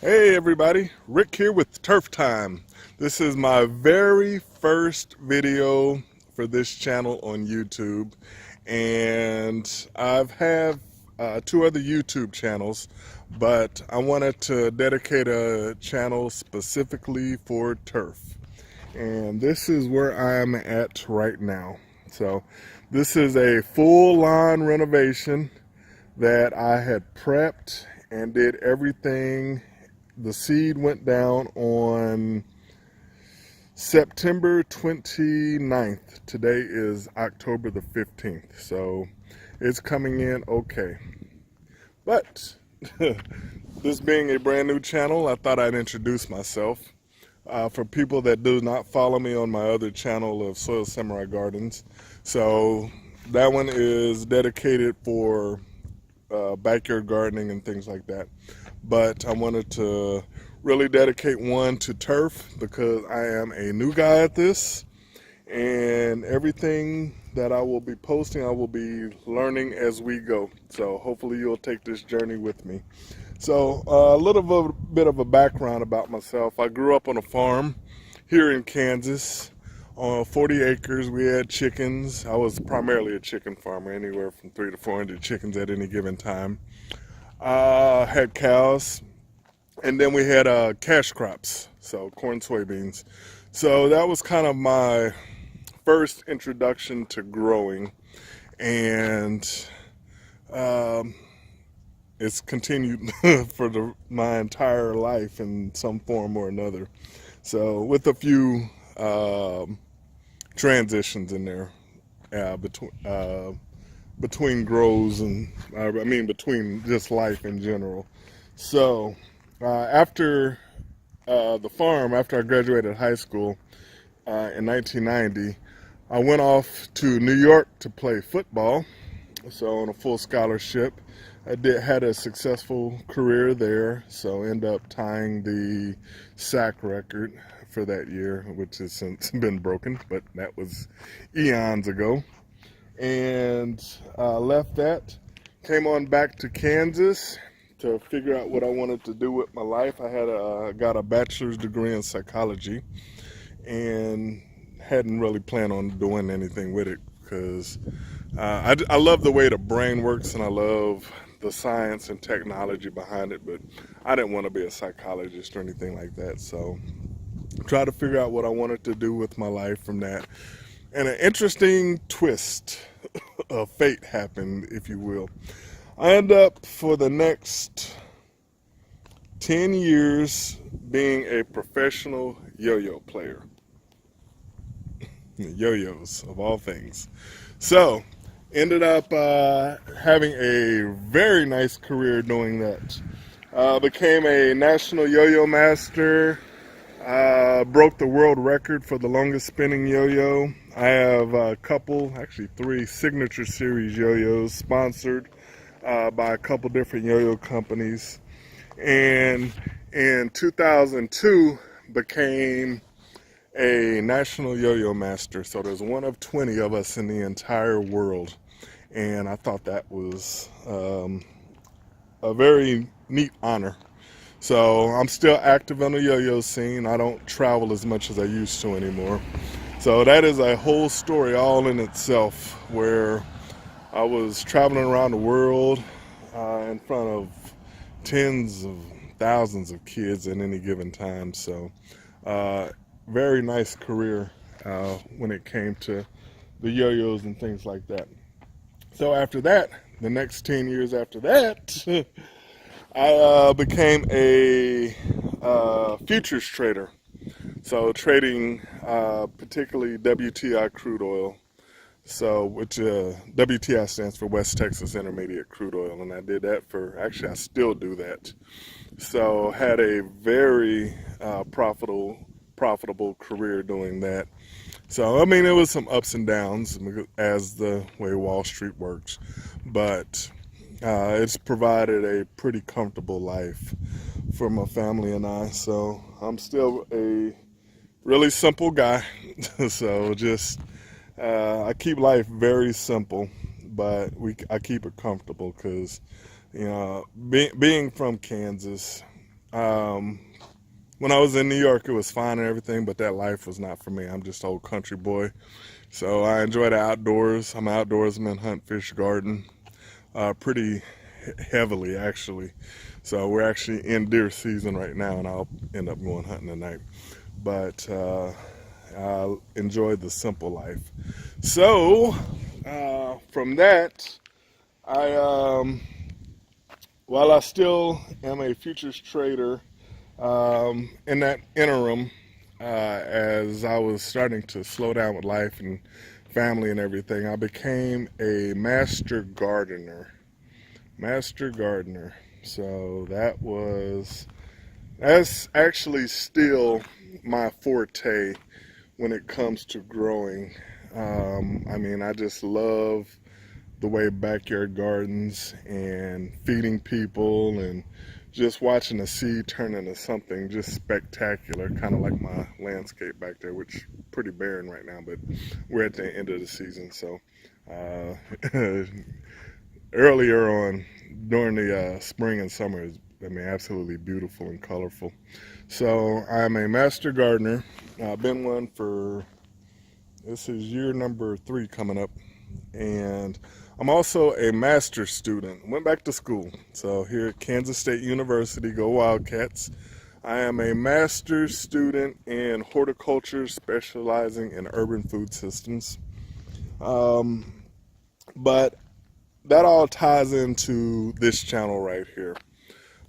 Hey everybody, Rick here with Turf Time. This is my very first video for this channel on YouTube, and I've had two other YouTube channels, but I wanted to dedicate a channel specifically for turf. And this is where I'm at right now. So this is a full line renovation that I had prepped and did everything. The seed went down on September 29th. Today is October the 15th. So it's coming in okay. But this being a brand new channel, I thought I'd introduce myself. For people that do not follow me on my other channel of Soil Samurai Gardens. So that one is dedicated for backyard gardening and things like that. But I wanted to really dedicate one to turf because I am a new guy at this, and everything that I will be posting I will be learning as we go. So hopefully you'll take this journey with me. So a little bit of a background about myself. I grew up on a farm here in Kansas on 40 acres. We had chickens. I was primarily a chicken farmer, anywhere from 300 to 400 chickens at any given time. Had cows, and then we had cash crops, so corn, soybeans. So that was kind of my first introduction to growing, and it's continued for my entire life in some form or another. So with a few transitions in there between grows and between just life in general. So after the farm, after I graduated high school in 1990, I went off to New York to play football. So on a full scholarship, I had a successful career there. So end up tying the sack record for that year, which has since been broken, but that was eons ago. And left that, came on back to Kansas to figure out what I wanted to do with my life. I had got a bachelor's degree in psychology and hadn't really planned on doing anything with it because I love the way the brain works and I love the science and technology behind it, but I didn't want to be a psychologist or anything like that. So try to figure out what I wanted to do with my life from that. And an interesting twist of fate happened, if you will. I ended up for the next 10 years being a professional yo-yo player. Yo-yos, of all things. So, ended up having a very nice career doing that. Became a national yo-yo master. Broke the world record for the longest spinning yo-yo. I have a couple, actually 3 signature series yo-yos sponsored by a couple different yo-yo companies. And in 2002 became a national yo-yo master. So there's one of 20 of us in the entire world. And I thought that was a very neat honor. So I'm still active on the yo-yo scene. I don't travel as much as I used to anymore. So that is a whole story all in itself, where I was traveling around the world in front of tens of thousands of kids at any given time. So very nice career when it came to the yo-yos and things like that. So after that, the next 10 years after that, I became a futures trader. So trading particularly WTI crude oil. So which WTI stands for West Texas Intermediate Crude Oil. And I did that actually I still do that. So had a very profitable career doing that. So, I mean, it was some ups and downs as the way Wall Street works. But it's provided a pretty comfortable life for my family and I. So I'm still a really simple guy. So just I keep life very simple, but I keep it comfortable because, you know, being from Kansas, Um, when I was in New York, it was fine and everything, but that life was not for me. I'm just an old country boy. So I enjoy the outdoors. I'm an outdoorsman, hunt, fish, garden, pretty heavily actually. So we're actually in deer season right now, and I'll end up going hunting tonight. But I enjoy the simple life. So from that, I while I still am a futures trader, in that interim, as I was starting to slow down with life and family and everything, I became a master gardener. Master gardener. So that's actually still my forte when it comes to growing. I mean, I just love the way backyard gardens and feeding people and just watching a seed turn into something just spectacular, kind of like my landscape back there, which is pretty barren right now, but we're at the end of the season. So earlier on during the spring and summer is, I mean, absolutely beautiful and colorful. So I'm a master gardener. I've been one for, this is year number 3 coming up, and I'm also a master's student. Went back to school. So here at Kansas State University, go Wildcats. I am a master's student in horticulture, specializing in urban food systems. But that all ties into this channel right here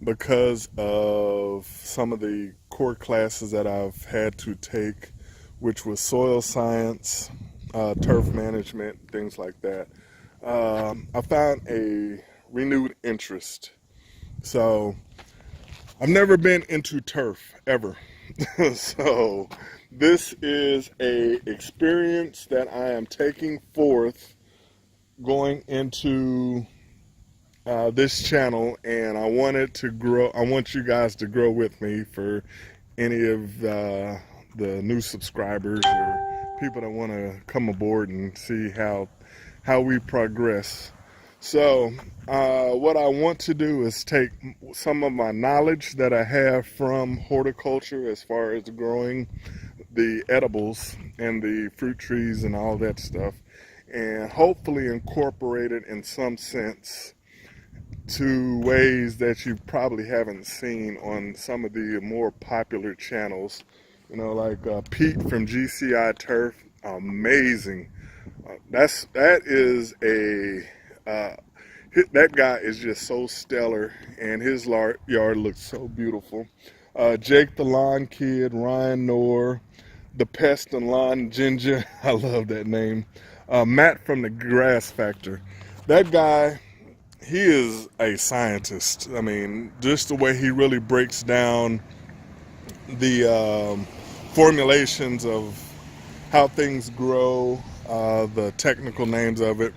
because of some of the core classes that I've had to take, which was soil science, turf management, things like that. I found a renewed interest. So I've never been into turf ever. So this is a experience that I am taking forth going into this channel, and I wanted to grow. I want you guys to grow with me for any of the new subscribers or people that want to come aboard and see how we progress. So what I want to do is take some of my knowledge that I have from horticulture as far as growing the edibles and the fruit trees and all that stuff, and hopefully incorporate it in some sense to ways that you probably haven't seen on some of the more popular channels. You know, like Pete from GCI Turf, amazing. That guy is just so stellar, and his yard looks so beautiful. Jake the Lawn Kid, Ryan Knorr, the Pest and Lawn Ginger, I love that name. Matt from the Grass Factor. That guy, he is a scientist. I mean, just the way he really breaks down the formulations of how things grow, the technical names of it.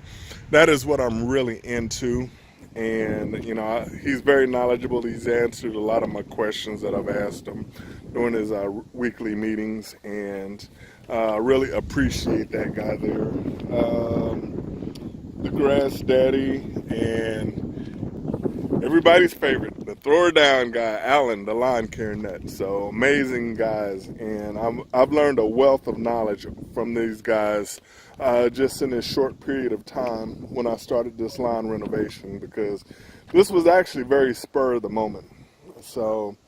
That is what I'm really into. And, you know, he's very knowledgeable. He's answered a lot of my questions that I've asked him during his weekly meetings. And I really appreciate that guy there. The Grass Daddy, and everybody's favorite, the thrower down guy, Alan, the lawn care nut. So amazing guys, and I've learned a wealth of knowledge from these guys just in this short period of time when I started this lawn renovation, because this was actually very spur of the moment. So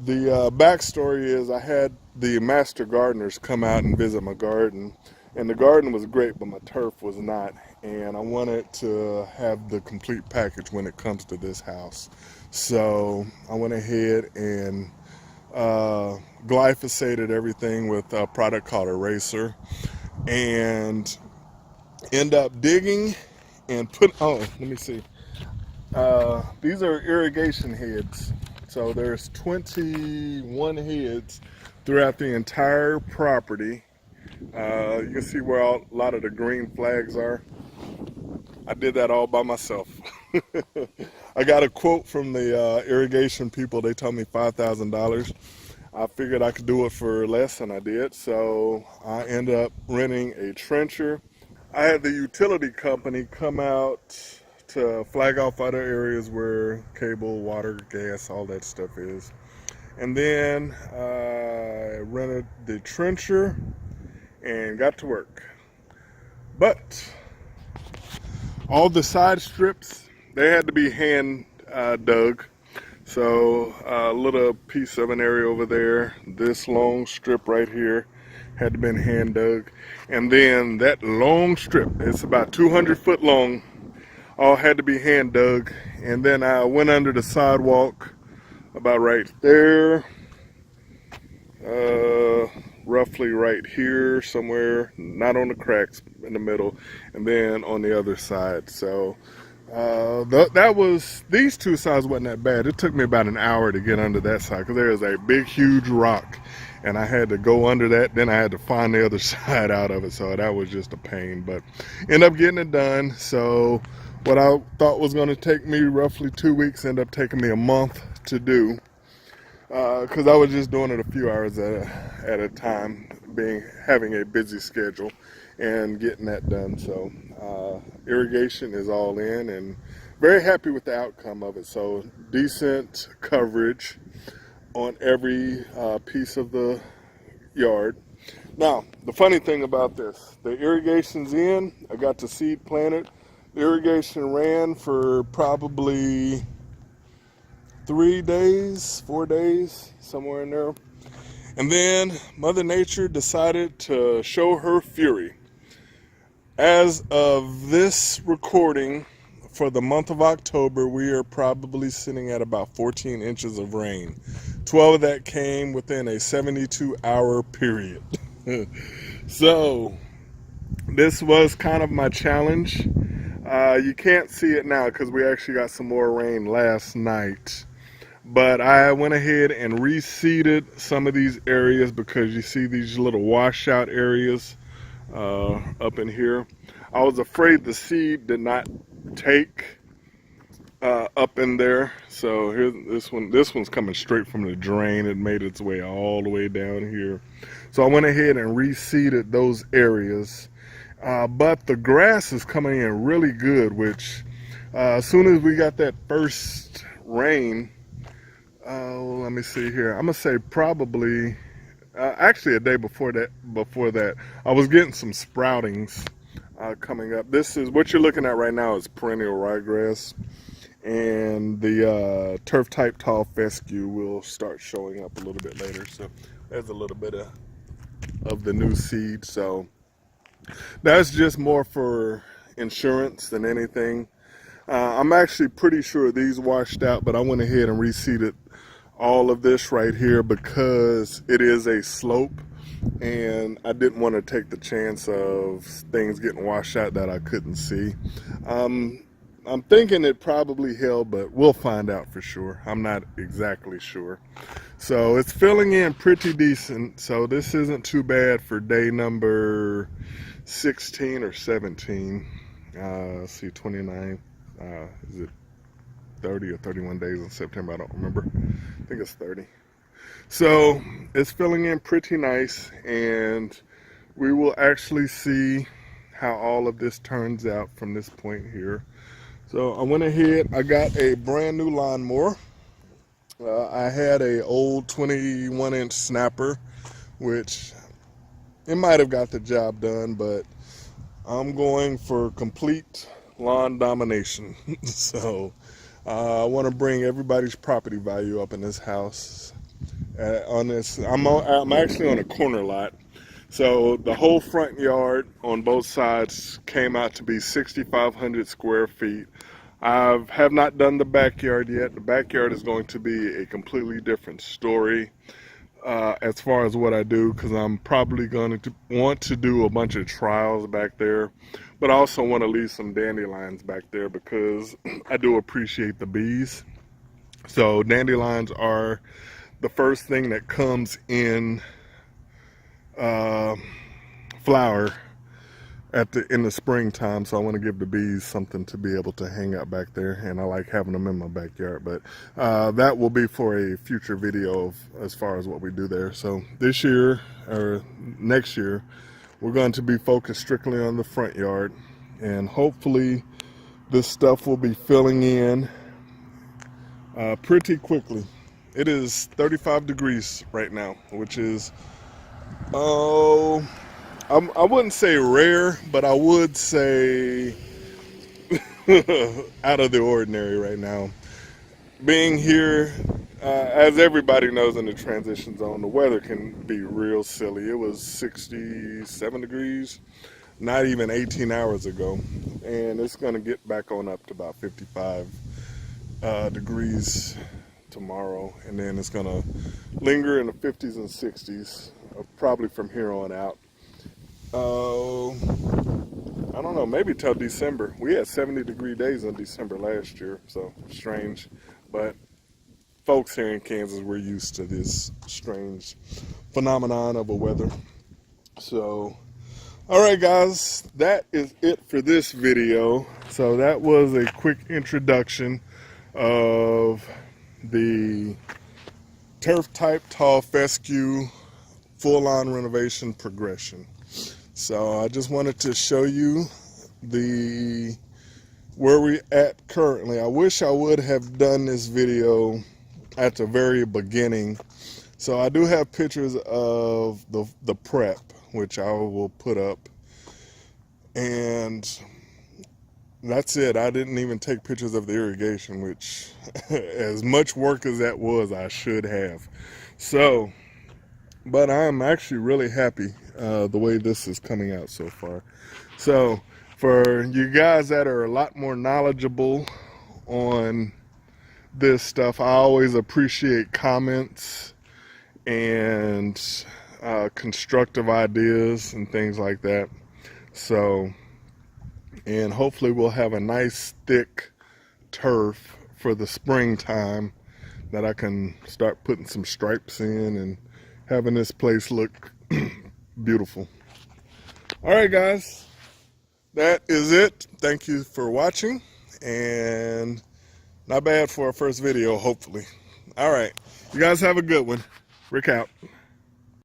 the backstory is I had the master gardeners come out and visit my garden, and the garden was great, but my turf was not. And I wanted to have the complete package when it comes to this house. So I went ahead and glyphosated everything with a product called Eraser, and end up digging and let me see. These are irrigation heads. So there's 21 heads throughout the entire property. You can see where a lot of the green flags are. I did that all by myself. I got a quote from the irrigation people. They told me $5,000. I figured I could do it for less, and I did. So I ended up renting a trencher. I had the utility company come out to flag off other areas where cable, water, gas, all that stuff is. And then I rented the trencher and got to work. But all the side strips, they had to be hand dug. So a little piece of an area over there, this long strip right here, had to been hand dug. And then that long strip, it's about 200 foot long, all had to be hand dug. And then I went under the sidewalk about right there, roughly right here somewhere, not on the cracks in the middle, and then on the other side. So these two sides wasn't that bad. It took me about an hour to get under that side because there is a big huge rock and I had to go under that, then I had to find the other side out of it, so that was just a pain, but ended up getting it done. So what I thought was going to take me roughly 2 weeks ended up taking me a month to do, because I was just doing it a few hours at a time, having a busy schedule and getting that done. So irrigation is all in and very happy with the outcome of it. So decent coverage on every piece of the yard. Now, the funny thing about this, the irrigation's in, I got the seed planted. The irrigation ran for probably 3 days, 4 days, somewhere in there. And then Mother Nature decided to show her fury. As of this recording, for the month of October, we are probably sitting at about 14 inches of rain. 12 of that came within a 72-hour period. So this was kind of my challenge. You can't see it now because we actually got some more rain last night. But I went ahead and reseeded some of these areas because you see these little washout areas up in here. I was afraid the seed did not take up in there. So here's this one's coming straight from the drain. It made its way all the way down here. So I went ahead and reseeded those areas. But the grass is coming in really good, which as soon as we got that first rain, let me see here. I'm gonna say probably actually a day before that, I was getting some sproutings coming up. This is what you're looking at right now is perennial ryegrass, and the turf type tall fescue will start showing up a little bit later. So there's a little bit of the new seed. So that's just more for insurance than anything. I'm actually pretty sure these washed out, but I went ahead and reseeded all of this right here because it is a slope and I didn't want to take the chance of things getting washed out that I couldn't see. I'm thinking it probably held, but we'll find out for sure. I'm not exactly sure. So it's filling in pretty decent. So this isn't too bad for day number 16 or 17. Let's see, 29. Is it 30 or 31 days in September? I don't remember. I think it's 30. So it's filling in pretty nice, and we will actually see how all of this turns out from this point here. So I went ahead, I got a brand new lawnmower. I had a old 21-inch snapper, which it might have got the job done, but I'm going for complete lawn domination. So I want to bring everybody's property value up in this house. On this, I'm actually on a corner lot. So the whole front yard on both sides came out to be 6,500 square feet. I have not done the backyard yet. The backyard is going to be a completely different story as far as what I do, because I'm probably going to want to do a bunch of trials back there, but I also want to leave some dandelions back there because I do appreciate the bees. So dandelions are the first thing that comes in flower in the springtime, so I want to give the bees something to be able to hang out back there, and I like having them in my backyard. But that will be for a future video as far as what we do there. So this year or next year, we're going to be focused strictly on the front yard and hopefully this stuff will be filling in pretty quickly. It is 35 degrees right now, which is, oh, I wouldn't say rare, but I would say out of the ordinary right now. Being here, as everybody knows in the transition zone, the weather can be real silly. It was 67 degrees not even 18 hours ago, and it's going to get back on up to about 55 degrees tomorrow, and then it's going to linger in the 50s and 60s probably from here on out. I don't know, maybe till December. We had 70-degree days in December last year, so strange. But folks here in Kansas, we're used to this strange phenomenon of a weather. So, all right, guys, that is it for this video. So that was a quick introduction of the turf type tall fescue full-on renovation progression. So I just wanted to show you where we're at currently. I wish I would have done this video at the very beginning. So I do have pictures of the prep, which I will put up. And that's it. I didn't even take pictures of the irrigation, which as much work as that was, I should have. So, but I'm actually really happy the way this is coming out so far. So for you guys that are a lot more knowledgeable on this stuff, I always appreciate comments and constructive ideas and things like that. So, and hopefully we'll have a nice thick turf for the springtime that I can start putting some stripes in and having this place look beautiful. All right, guys, that is it. Thank you for watching, and not bad for our first video, hopefully. All right, you guys have a good one. Rick out.